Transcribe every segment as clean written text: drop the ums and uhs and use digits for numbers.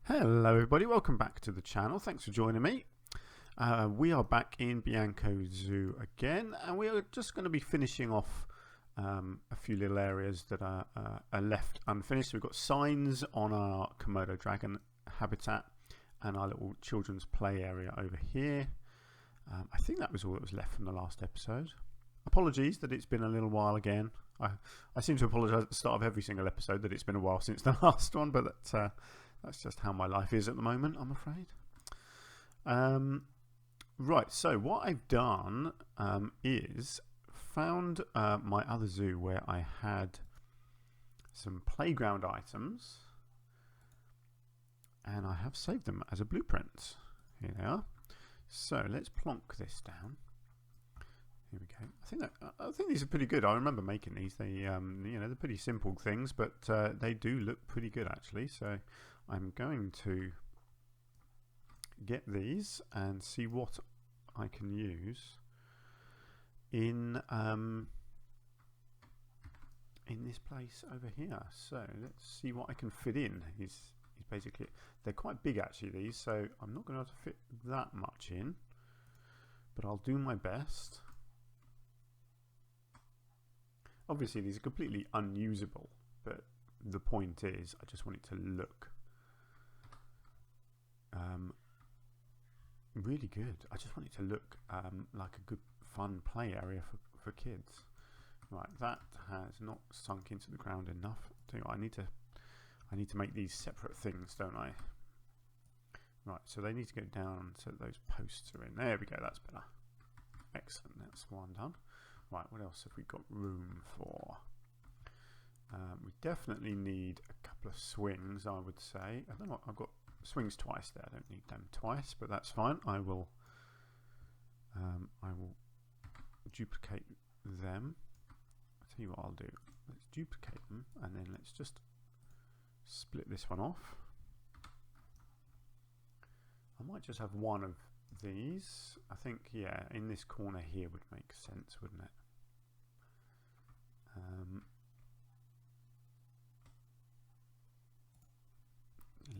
Hello everybody, welcome back to the channel. Thanks for joining me. We are back in Bianco Zoo again, and we are just going to be finishing off a few little areas that are left unfinished. We've got signs on our Komodo Dragon habitat and our little children's play area over here. I think that was all that was left from the last episode. Apologies that it's been a little while again. I seem to apologise at the start of every single episode that it's been a while since the last one, but that's just how my life is at the moment, I'm afraid. Right, so what I've done is found my other zoo where I had some playground items, and I have saved them as a blueprint. Here they are. So let's plonk this down. Here we go. I think these are pretty good. I remember making these. They they're pretty simple things, but they do look pretty good actually. So I'm going to get these and see what I can use in this place over here. So let's see what I can fit in. He's basically, they're quite big actually, these, so I'm not going to be able to fit that much in, but I'll do my best. Obviously these are completely unusable, but the point is I just want it to look really good. I just want it to look like a good fun play area for kids. Right, that has not sunk into the ground enough. Tell you what, I need to make these separate things, don't I? Right, so they need to go down so those posts are in. There we go, that's better. Excellent, that's one done. Right, what else have we got room for? We definitely need a couple of swings, I would say. I don't know, I've got swings twice there. I don't need them twice, but that's fine. I will duplicate them. I'll tell you what I'll do. Let's duplicate them, and then let's just split this one off. I might just have one of these. I think, yeah, in this corner here would make sense, wouldn't it?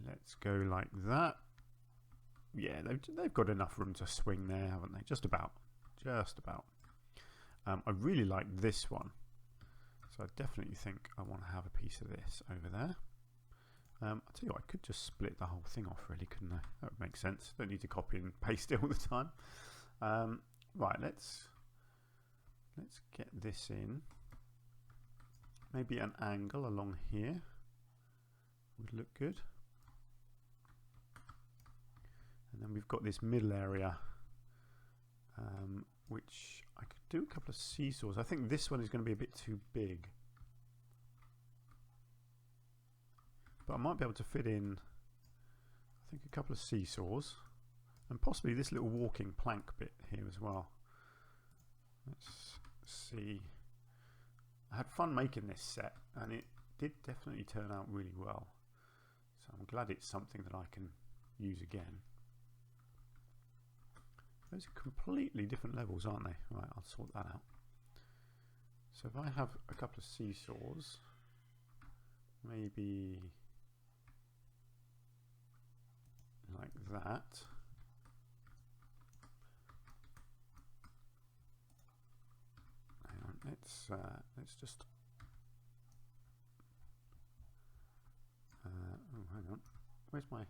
Let's go like that. Yeah, they've got enough room to swing there, haven't they? Just about. Just about. I really like this one. So I definitely think I want to have a piece of this over there. I'll tell you what, I could just split the whole thing off really, couldn't I? That would make sense. Don't need to copy and paste it all the time. Right, let's get this in. Maybe an angle along here would look good. And then we've got this middle area, which I could do a couple of seesaws. I think this one is going to be a bit too big, but I might be able to fit in, I think, a couple of seesaws and possibly this little walking plank bit here as well. Let's see. I had fun making this set, and it did definitely turn out really well, so I'm glad it's something that I can use again. Those are completely different levels, aren't they? Right, I'll sort that out. So if I have a couple of seesaws, maybe like that. Hang on, let's just oh, hang on. Where's my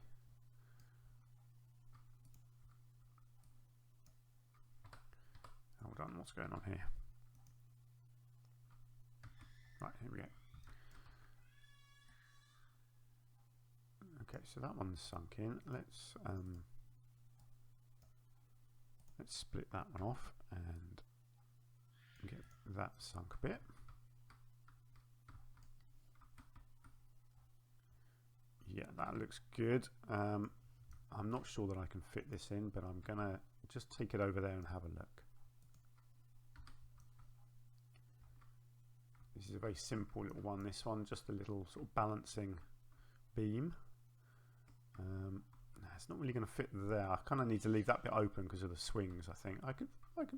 hold on, what's going on here? Right, here we go. Okay, so that one's sunk in. Let's split that one off and get that sunk a bit. Yeah, that looks good. I'm not sure that I can fit this in, but I'm gonna just take it over there and have a look. This is a very simple little one, this one, just a little sort of balancing beam. It's not really going to fit there. I kind of need to leave that bit open because of the swings, I think. I could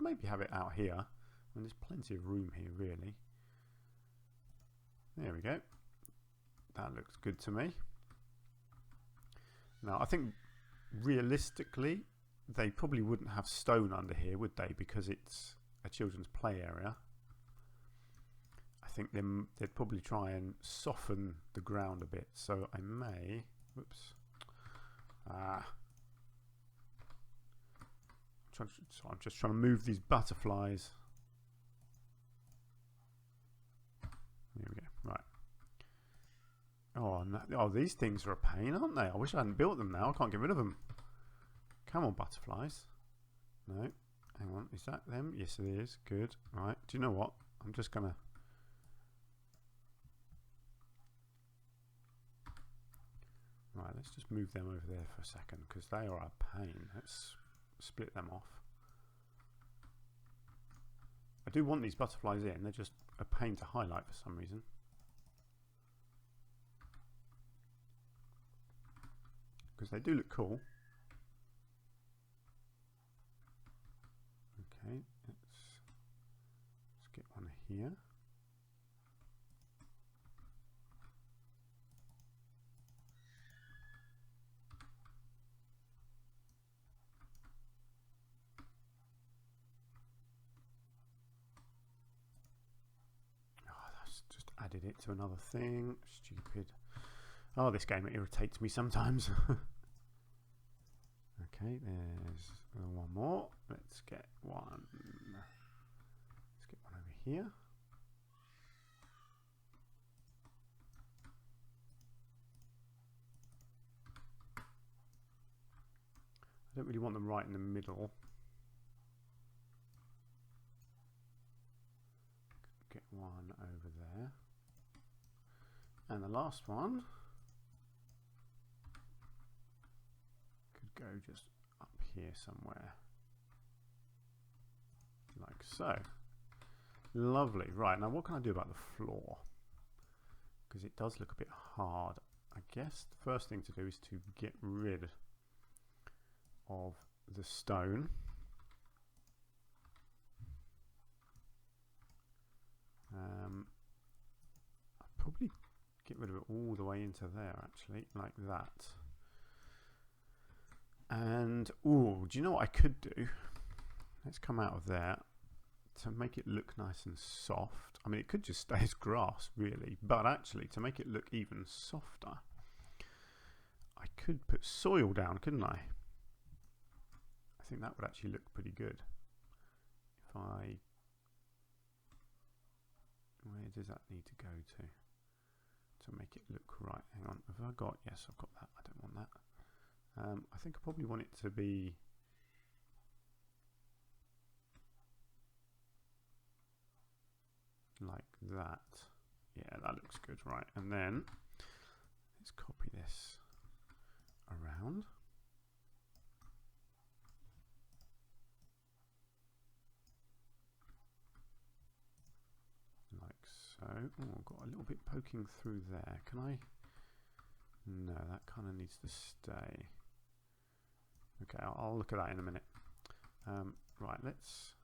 maybe have it out here. I mean, there's plenty of room here, really. There we go. That looks good to me. Now, I think realistically, they probably wouldn't have stone under here, would they? Because it's a children's play area. I think they'd probably try and soften the ground a bit. So I may, whoops. So I'm just trying to move these butterflies. There we go. Right. Oh, no, oh, these things are a pain, aren't they? I wish I hadn't built them now. I can't get rid of them. Come on, butterflies. No. Hang on. Is that them? Yes, it is. Good. Right. Do you know what? I'm just going to... Right, let's just move them over there for a second because they are a pain. Let's split them off. I do want these butterflies in. They're just a pain to highlight for some reason. Because they do look cool. Okay, let's get one here. Oh, that's just added it to another thing. Stupid. Oh, this game irritates me sometimes. Okay, there's one more. Let's get one. Let's get one over here. I don't really want them right in the middle. Get one over there. And the last one could go just up here somewhere. Like so. Lovely. Right, now what can I do about the floor? Because it does look a bit hard. I guess the first thing to do is to get rid of the stone. I'll probably get rid of it all the way into there, actually, like that. And, ooh, do you know what I could do? Let's come out of there to make it look nice and soft. I mean, it could just stay as grass, really, but actually, to make it look even softer, I could put soil down, couldn't I? I think that would actually look pretty good. If I... Where does that need to go to make it look right? Hang on, have I got... Yes, I've got that. I don't want that. I think I probably want it to be... like that. Yeah, that looks good, right? And then let's copy this around. Like so. Oh, I've got a little bit poking through there. Can I? No, that kind of needs to stay. Okay, I'll look at that in a minute. Right, let's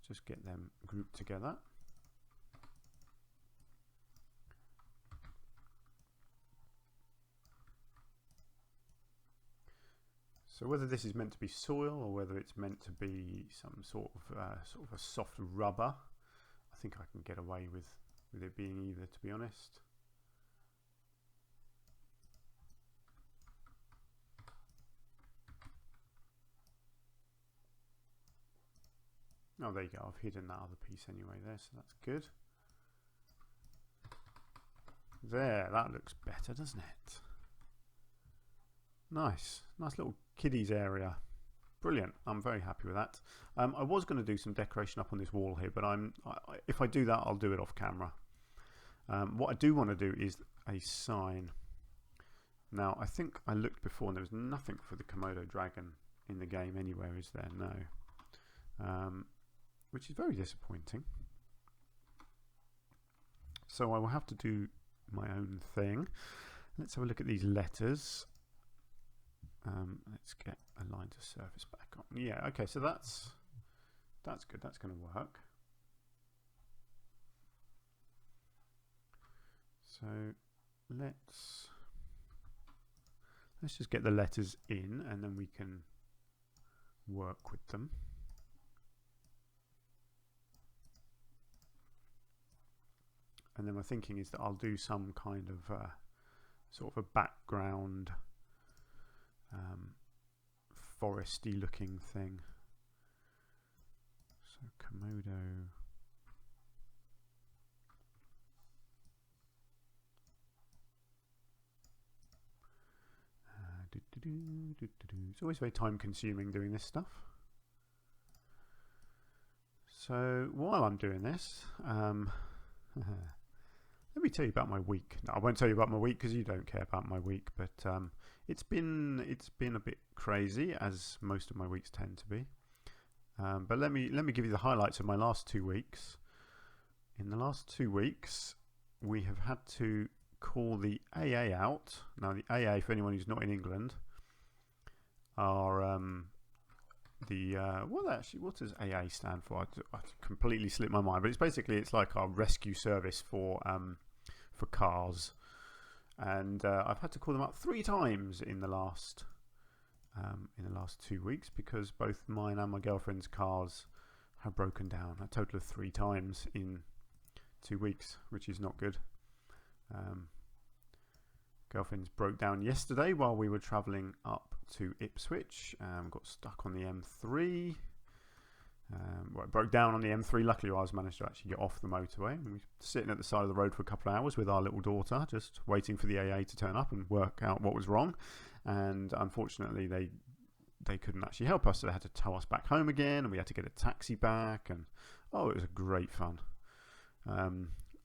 just get them grouped together. So whether this is meant to be soil or whether it's meant to be some sort of a soft rubber, I think I can get away with it being either, to be honest. Oh, there you go. I've hidden that other piece anyway there, so that's good. There, that looks better, doesn't it? Nice. Nice little kiddies area. Brilliant. I'm very happy with that. I was going to do some decoration up on this wall here, but if I do that, I'll do it off camera. What I do want to do is a sign. Now, I think I looked before and there was nothing for the Komodo Dragon in the game anywhere, is there? No. Which is very disappointing. So I will have to do my own thing. Let's have a look at these letters. Let's get a line to surface back on. Yeah, okay, so that's good. That's going to work. So let's just get the letters in, and then we can work with them. And then my thinking is that I'll do some kind of sort of a background foresty looking thing. So Komodo. It's always very time consuming doing this stuff. So while I'm doing this, let me tell you about my week. No, I won't tell you about my week because you don't care about my week, but it's been a bit crazy, as most of my weeks tend to be. But let me give you the highlights of my last 2 weeks. In the last 2 weeks, we have had to call the AA out. Now, the AA, for anyone who's not in England, are what does AA stand for? I completely slipped my mind, but it's like our rescue service for cars, and I've had to call them up 3 times in the last 2 weeks because both mine and my girlfriend's cars have broken down a total of 3 times in 2 weeks, which is not good. Girlfriend's broke down yesterday while we were travelling up to Ipswich. Got stuck on the M3. Well, it broke down on the M3. Luckily, I managed to actually get off the motorway. And we were sitting at the side of the road for a couple of hours with our little daughter, just waiting for the AA to turn up and work out what was wrong. And unfortunately, they couldn't actually help us, so they had to tow us back home again, and we had to get a taxi back. And it was a great fun.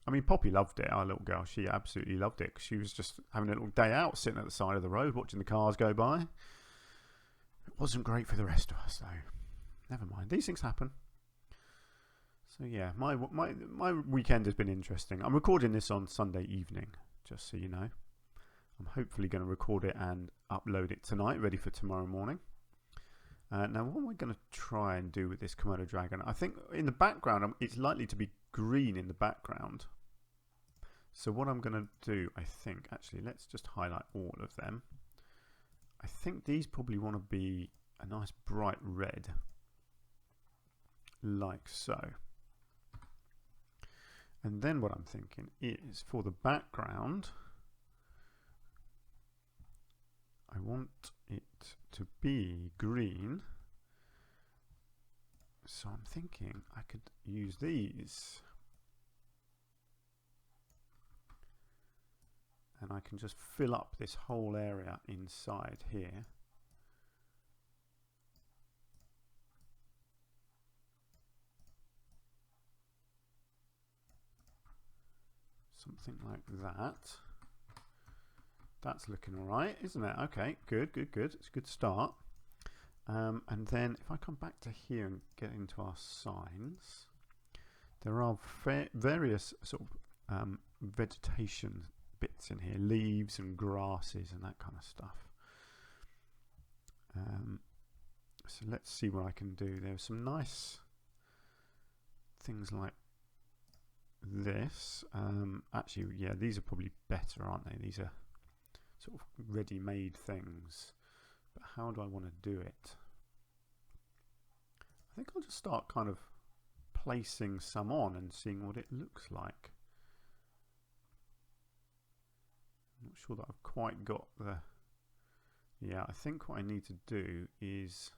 I mean, Poppy loved it, our little girl. She absolutely loved it because she was just having a little day out, sitting at the side of the road, watching the cars go by. It wasn't great for the rest of us, though. Never mind. These things happen. So, yeah, my weekend has been interesting. I'm recording this on Sunday evening, just so you know. I'm hopefully going to record it and upload it tonight, ready for tomorrow morning. Now, what am I going to try and do with this Komodo Dragon? I think in the background, it's likely to be green in the background. So what I'm going to do, I think, actually, let's just highlight all of them. I think these probably want to be a nice bright red, like so. And then what I'm thinking is for the background, I want it to be green. So I'm thinking I could use these. And I can just fill up this whole area inside here. Something like that. That's looking all right, isn't it? Okay, good. It's a good start. And then if I come back to here and get into our signs, there are various sort of vegetation bits in here, leaves and grasses and that kind of stuff. So let's see what I can do. There's some nice things like this. Actually, yeah, these are probably better, aren't they? These are sort of ready-made things. But how do I want to do it? I think I'll just start kind of placing some on and seeing what it looks like. I'm not sure that I've quite got the... Yeah, I think what I need to do is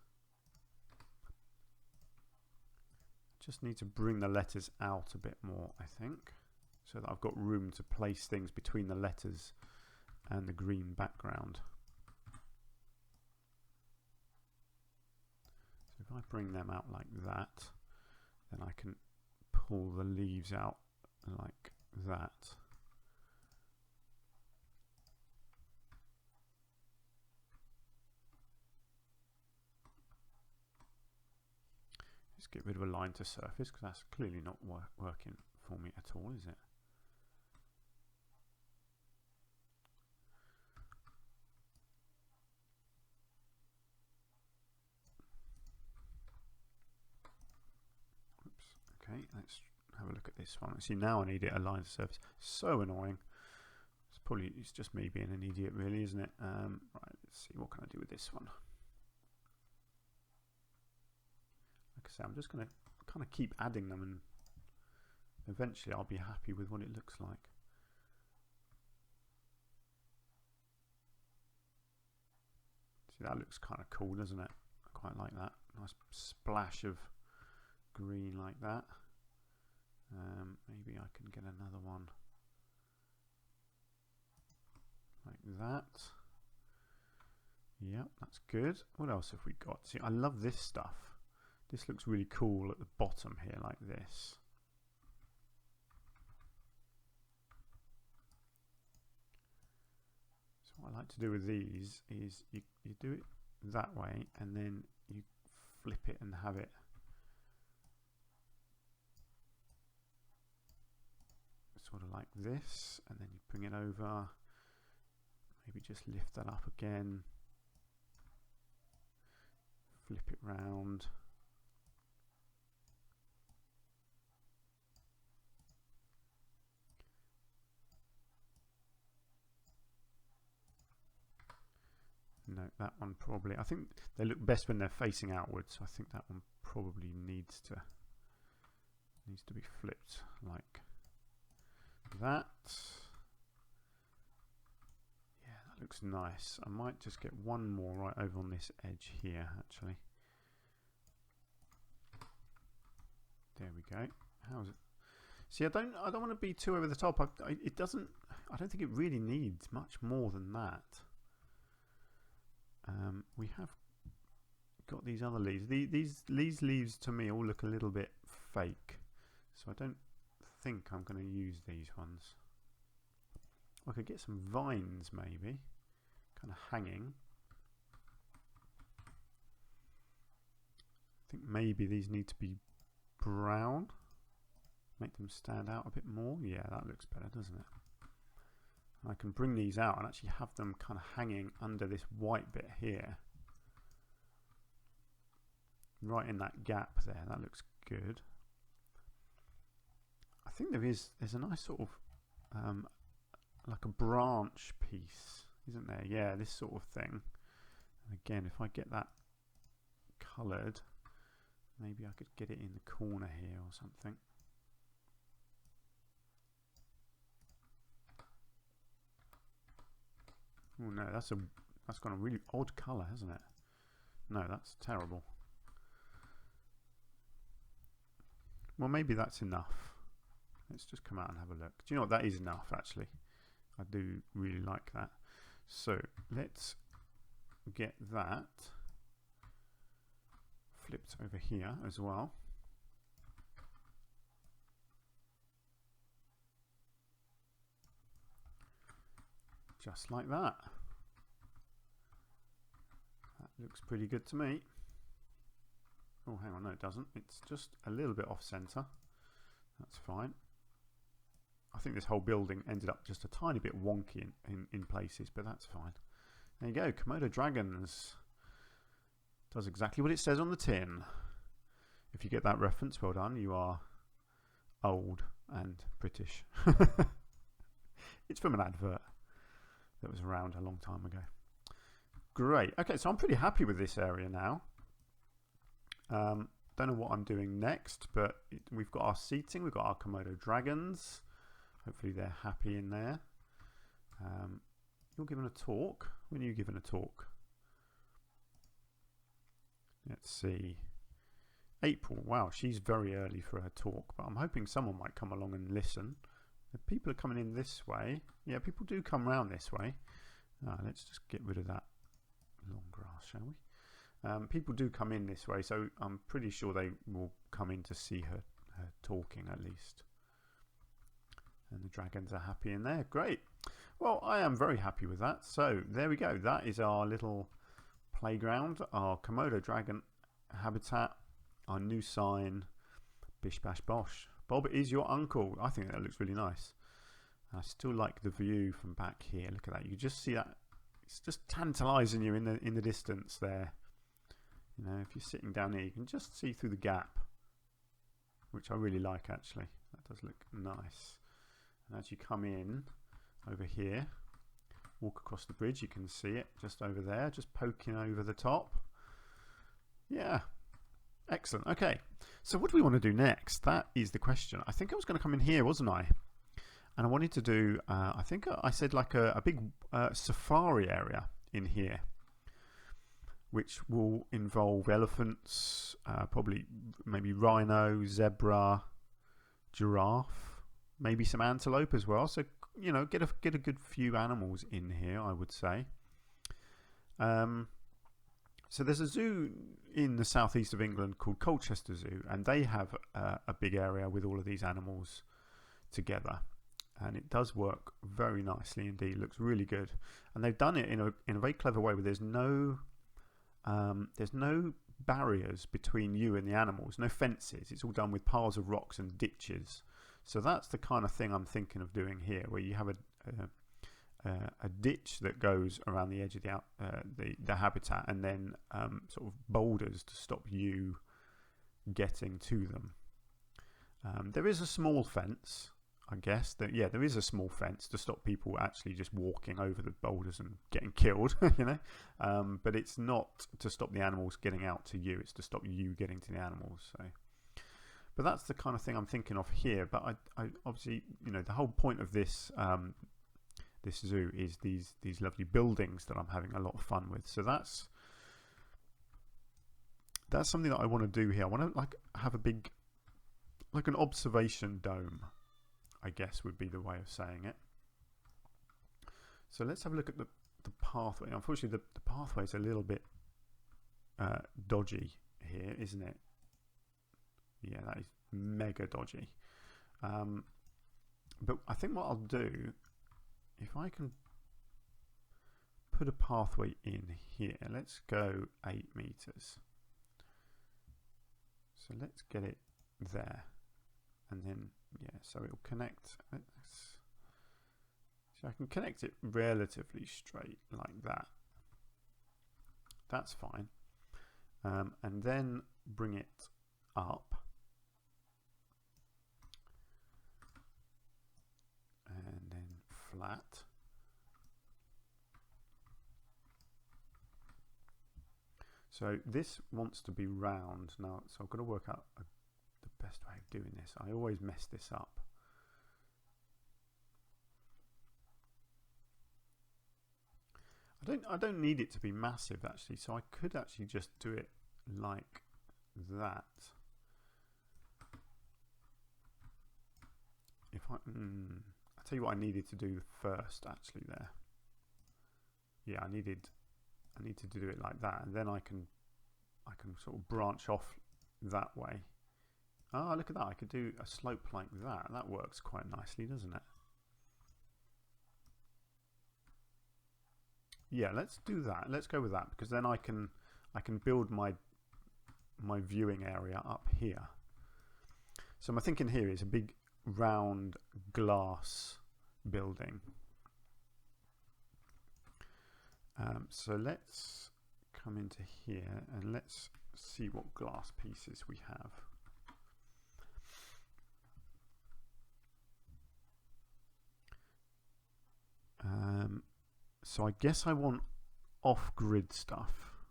just need to bring the letters out a bit more, I think, so that I've got room to place things between the letters and the green background. So if I bring them out like that, then I can pull the leaves out like that. Let's get rid of a line to surface because that's clearly not working for me at all, is it? Okay, let's have a look at this one. See, now I need it a line to surface. So annoying. Let's Probably it's just me being an idiot, really, isn't it? Right, let's see, what can I do with this one? Like I say, I'm just going to kind of keep adding them, and eventually I'll be happy with what it looks like. See, that looks kind of cool, doesn't it? I quite like that. Nice splash of green like that. Maybe I can get another one like that. Yep, that's good. What else have we got? See, I love this stuff. This looks really cool at the bottom here, like this. So what I like to do with these is you do it that way, and then you flip it and have it sort of like this, and then you bring it over, maybe just lift that up again, flip it round, no, that one probably, I think they look best when they're facing outwards, so I think that one probably needs to be flipped like that. Yeah, that looks nice. I might just get one more right over on this edge here, actually. There we go. How's it? See, I don't want to be too over the top. I don't think it really needs much more than that. We have got these other leaves. These leaves to me all look a little bit fake, so I don't think I'm going to use these ones. I could get some vines maybe, kind of hanging. I think maybe these need to be brown, make them stand out a bit more. Yeah, that looks better, doesn't it? I can bring these out and actually have them kind of hanging under this white bit here, right in that gap there. That looks good. I think there's a nice sort of like a branch piece, isn't there? Yeah, this sort of thing. And again, if I get that coloured, maybe I could get it in the corner here or something. Oh no, that's got a really odd colour, hasn't it? No, that's terrible. Well, maybe that's enough. Let's just come out and have a look. Do you know what? That is enough, actually. I do really like that. So let's get that flipped over here as well. Just like that. That looks pretty good to me. Oh, hang on, no it doesn't. It's just a little bit off center. That's fine. I think this whole building ended up just a tiny bit wonky in places, but that's fine. There you go, Komodo Dragons. Does exactly what it says on the tin. If you get that reference, well done. You are old and British. It's from an advert that was around a long time ago. Great. Okay, so I'm pretty happy with this area now. Don't know what I'm doing next, but we've got our seating. We've got our Komodo Dragons. Hopefully they're happy in there. You're giving a talk. When are you giving a talk? Let's see. April. Wow, she's very early for her talk, but I'm hoping someone might come along and listen. If people are coming in this way. Yeah, people do come round this way. Let's just get rid of that long grass, shall we? People do come in this way, so I'm pretty sure they will come in to see her talking at least. And the dragons are happy in there. Great. Well, I am very happy with that. So there we go. That is our little playground, our Komodo Dragon habitat, our new sign, bish bash bosh. Bob is your uncle. I think that looks really nice. I still like the view from back here. Look at that. You just see that. It's just tantalising you in the distance there. You know, if you're sitting down here, you can just see through the gap, which I really like actually. That does look nice. And as you come in over here, walk across the bridge, you can see it just over there, just poking over the top. Yeah, excellent. Okay, so what do we want to do next? That is the question. I think I was going to come in here, wasn't I? And I wanted to do, I think I said like a big safari area in here, which will involve elephants, probably maybe rhino, zebra, giraffe, maybe some antelope as well. So, you know, get a good few animals in here, I would say. So there's a zoo in the southeast of England called Colchester Zoo, and they have a big area with all of these animals together. And it does work very nicely indeed. It looks really good, and they've done it in a very clever way where there's no barriers between you and the animals, no fences. It's all done with piles of rocks and ditches. So that's the kind of thing I'm thinking of doing here, where you have a ditch that goes around the edge of the habitat, and then sort of boulders to stop you getting to them. There is a small fence, I guess. There is a small fence to stop people actually just walking over the boulders and getting killed, you know. But it's not to stop the animals getting out to you. It's to stop you getting to the animals. So, but that's the kind of thing I'm thinking of here. But I obviously, you know, the whole point of this this zoo is these lovely buildings that I'm having a lot of fun with. So that's something that I want to do here. I want to like have a big, like an observation dome, I guess would be the way of saying it. So let's have a look at the pathway. Unfortunately, the pathway is a little bit dodgy here, isn't it? Yeah, that is mega dodgy. But I think what I'll do, if I can put a pathway in here, let's go 8 meters. So let's get it there, and then yeah, so it'll connect. So I can connect it relatively straight like that. That's fine. And then bring it up. And then flat. So this wants to be round now, so I've got to work out the best way of doing this. I always mess this up. I don't need it to be massive actually, so I could actually just do it like that. If I'll tell you what I needed to do first actually there. Yeah, I need to do it like that, and then I can sort of branch off that way. Ah, look at that, I could do a slope like that. That works quite nicely, doesn't it? Yeah, let's do that. Let's go with that, because then I can build my viewing area up here. So my thinking here is a big round glass building. So let's come into here and let's see what glass pieces we have. So I guess I want off-grid stuff.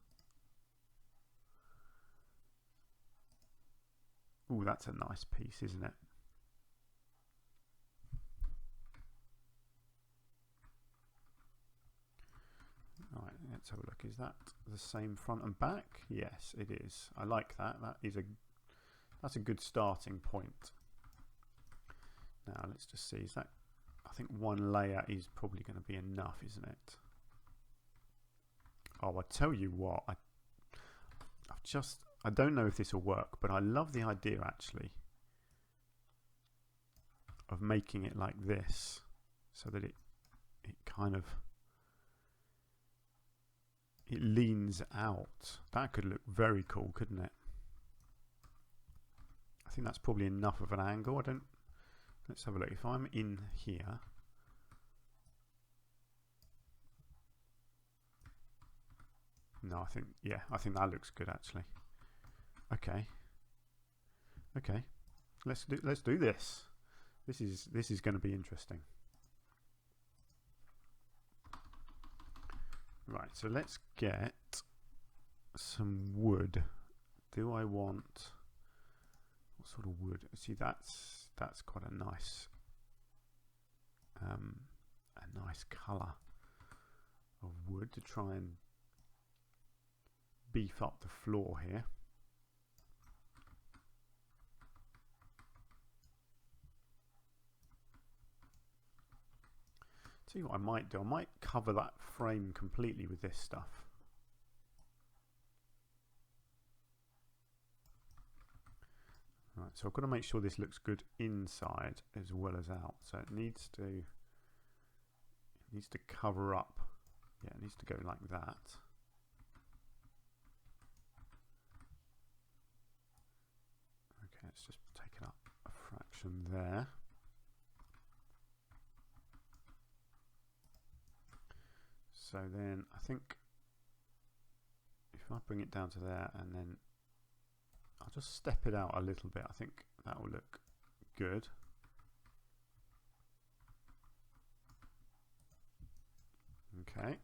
Ooh, that's a nice piece, isn't it? Right, let's have a look. Is that the same front and back? Yes, it is. I like that. That's a good starting point. Now let's just see. Is that? I think one layer is probably going to be enough, isn't it? Oh, I tell you what. I don't know if this will work, but I love the idea actually of making it like this, so that it kind of leans out. That could look very cool, couldn't it? I think that's probably enough of an angle. Let's have a look. If I'm in here, no, I think that looks good actually. Okay, let's do this. This is going to be interesting. Right, so let's get some wood. Do I want, what sort of wood? See, that's quite a nice colour of wood to try and beef up the floor here. See what I might do. I might cover that frame completely with this stuff. Right, so I've got to make sure this looks good inside as well as out. So it needs to cover up. Yeah, it needs to go like that. Okay, let's just take it up a fraction there. So then I think if I bring it down to there and then I'll just step it out a little bit, I think that will look good. Okay,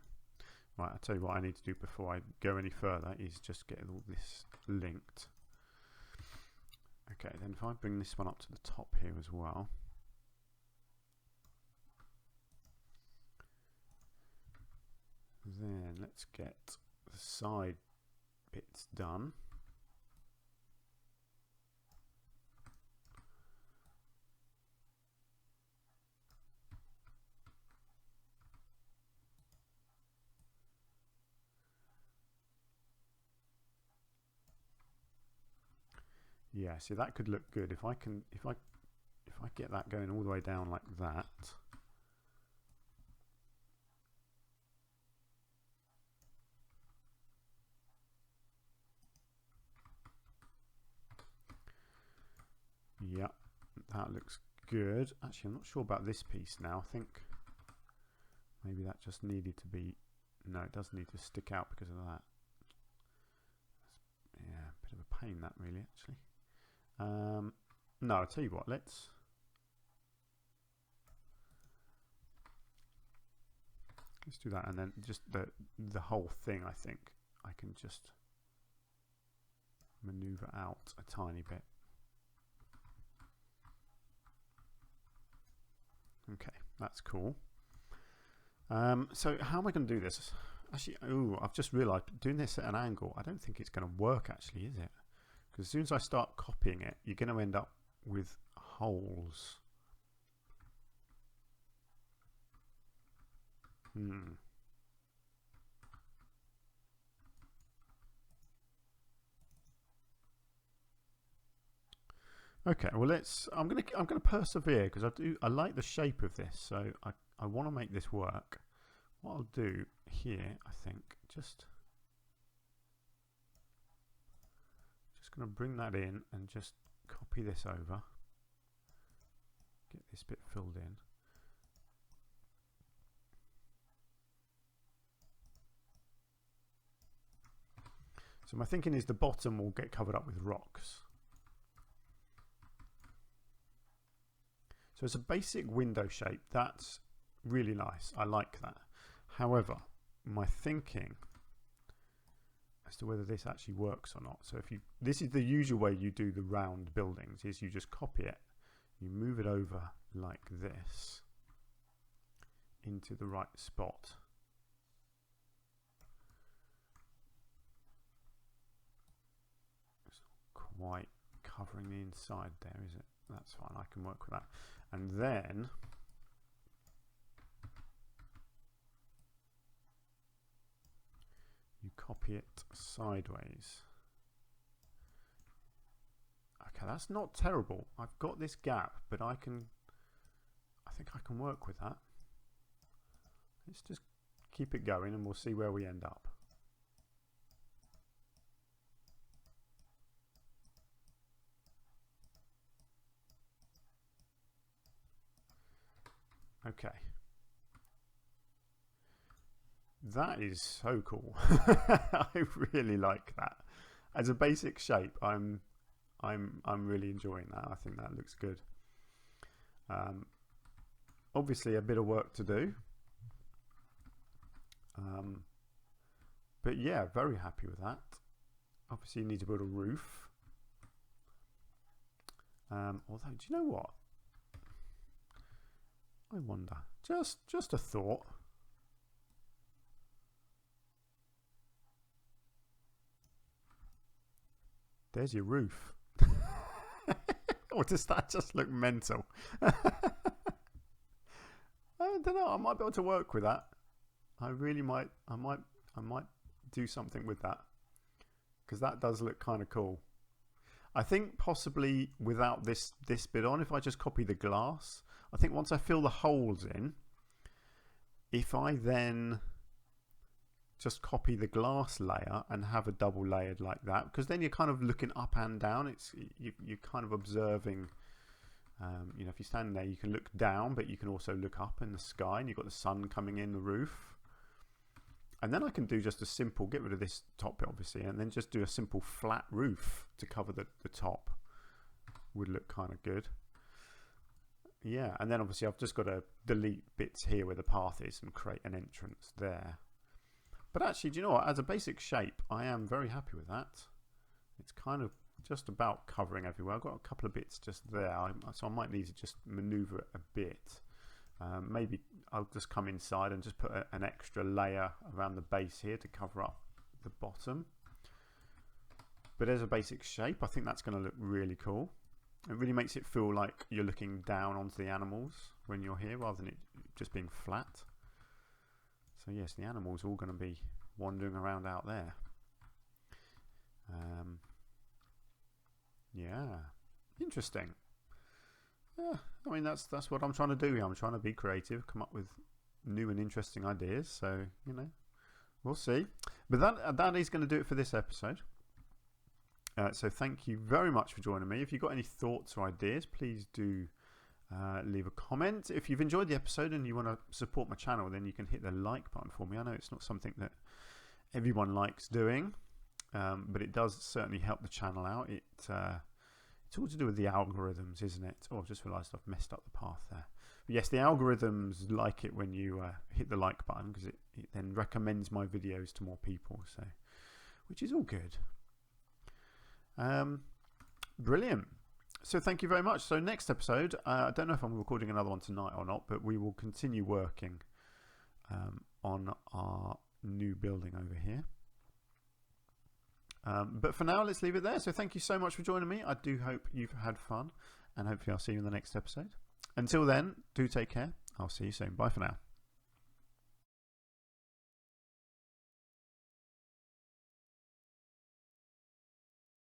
right, I'll tell you what I need to do before I go any further is just get all this linked. Okay, then if I bring this one up to the top here as well. Then let's get the side bits done. Yeah, see that could look good if I get that going all the way down like that. Yeah, that looks good. Actually, I'm not sure about this piece now. I think maybe that just needed to be, no, it does need to stick out because of that. Yeah, a bit of a pain that really actually. No, I'll tell you what, let's do that, and then just the whole thing I think I can just maneuver out a tiny bit. Okay, that's cool. So how am I going to do this? Actually, oh, I've just realised doing this at an angle, I don't think it's going to work actually, is it? Because as soon as I start copying it, you're going to end up with holes. Okay, well I'm gonna persevere because I like the shape of this, so I want to make this work. What I'll do here, I think, just gonna bring that in and just copy this over. Get this bit filled in. So my thinking is the bottom will get covered up with rocks. So it's a basic window shape. That's really nice. I like that. However, my thinking as to whether this actually works or not. So if this is the usual way you do the round buildings, is you just copy it, you move it over like this into the right spot. It's not quite covering the inside there, is it? That's fine, I can work with that. And then you copy it sideways. Okay, that's not terrible. I've got this gap, but I think I can work with that. Let's just keep it going and we'll see where we end up. Okay. That is so cool. I really like that. As a basic shape, I'm really enjoying that. I think that looks good. Obviously a bit of work to do. But yeah, very happy with that. Obviously you need to build a roof. Although, do you know what? I wonder. Just a thought. There's your roof. Or does that just look mental? I don't know. I might be able to work with that. I really might. I might do something with that, because that does look kind of cool. I think possibly without this bit on, if I just copy the glass, I think once I fill the holes in, if I then just copy the glass layer and have a double layered like that, because then you're kind of looking up and down. You're kind of observing. You know, if you're standing there, you can look down, but you can also look up in the sky, and you've got the sun coming in the roof. And then I can do just a simple, get rid of this top bit obviously, and then just do a simple flat roof to cover the top. Would look kind of good. Yeah, and then obviously I've just got to delete bits here where the path is and create an entrance there. But actually, do you know what? As a basic shape, I am very happy with that. It's kind of just about covering everywhere. I've got a couple of bits just there, so I might need to just maneuver it a bit. Maybe I'll just come inside and just put an extra layer around the base here to cover up the bottom. But as a basic shape, I think that's going to look really cool. It really makes it feel like you're looking down onto the animals when you're here, rather than it just being flat. So yes, the animals are all going to be wandering around out there. Yeah, interesting. Yeah, I mean that's what I'm trying to do here. I'm trying to be creative, come up with new and interesting ideas. So you know, we'll see. But that is going to do it for this episode. So thank you very much for joining me. If you've got any thoughts or ideas, please do leave a comment. If you've enjoyed the episode and you want to support my channel, then you can hit the like button for me. I know it's not something that everyone likes doing, but it does certainly help the channel out. It's all to do with the algorithms, isn't it? Oh, I've just realised I've messed up the path there. But yes, the algorithms like it when you hit the like button, because it then recommends my videos to more people. So, which is all good. Brilliant. So thank you very much. So next episode, I don't know if I'm recording another one tonight or not, but we will continue working on our new building over here. But for now, let's leave it there. So thank you so much for joining me. I do hope you've had fun, and hopefully I'll see you in the next episode. Until then, do take care. I'll see you soon. Bye for now.